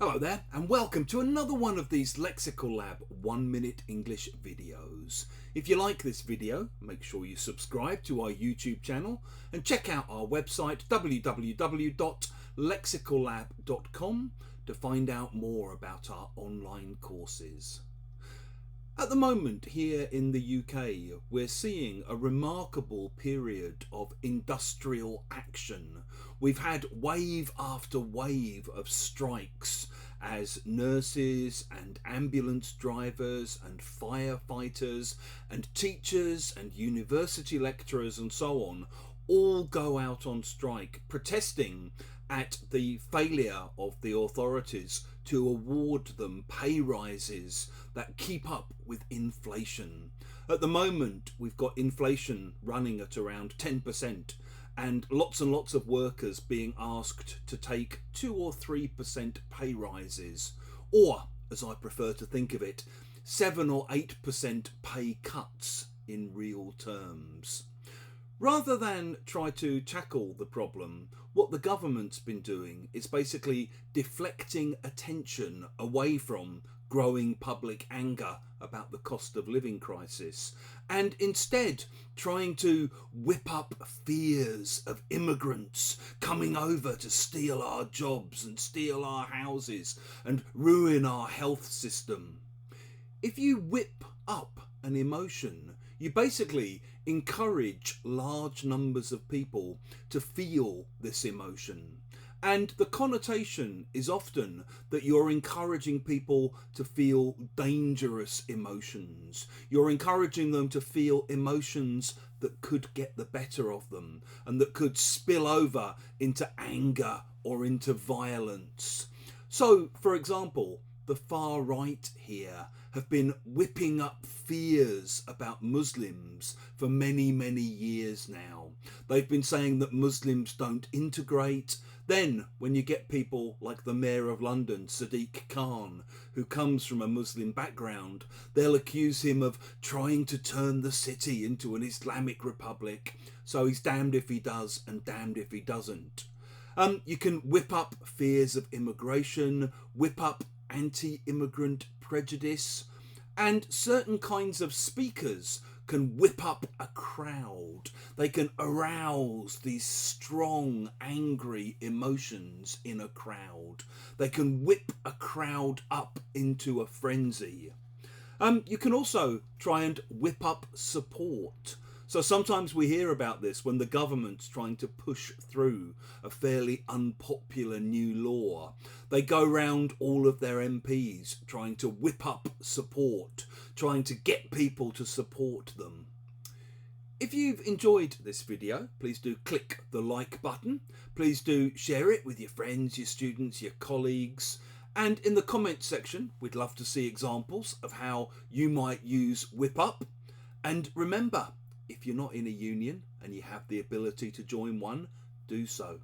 Hello there and welcome to another one of these Lexical Lab 1 minute English videos. If you like this video, make sure you subscribe to our YouTube channel and check out our website www.lexicallab.com to find out more about our online courses. At the moment here in the UK, we're seeing a remarkable period of industrial action. We've had wave after wave of strikes as nurses and ambulance drivers and firefighters and teachers and university lecturers and so on all go out on strike, protesting at the failure of the authorities to award them pay rises that keep up with inflation. At the moment, we've got inflation running at around 10% and lots of workers being asked to take 2 or 3% pay rises, or, as I prefer to think of it, 7 or 8% pay cuts in real terms. Rather than try to tackle the problem, what the government's been doing is basically deflecting attention away from growing public anger about the cost of living crisis and instead trying to whip up fears of immigrants coming over to steal our jobs and steal our houses and ruin our health system. If you whip up an emotion, you basically encourage large numbers of people to feel this emotion. And the connotation is often that you're encouraging people to feel dangerous emotions. You're encouraging them to feel emotions that could get the better of them and that could spill over into anger or into violence. So, for example, the far right here have been whipping up fears about Muslims for many years now. They've been saying that Muslims don't integrate. Then when you get people like the Mayor of London, Sadiq Khan, who comes from a Muslim background, they'll accuse him of trying to turn the city into an Islamic republic. So he's damned if he does and damned if he doesn't. You can whip up fears of immigration, whip up anti-immigrant prejudice, and certain kinds of speakers can whip up a crowd. They can arouse these strong, angry emotions in a crowd. They can whip a crowd up into a frenzy. You can also try and whip up support. So sometimes we hear about this when the government's trying to push through a fairly unpopular new law. They go round all of their MPs trying to whip up support, trying to get people to support them. If you've enjoyed this video, please do click the like button. Please do share it with your friends, your students, your colleagues. And in the comments section, we'd love to see examples of how you might use whip up. And remember, if you're not in a union and you have the ability to join one, do so.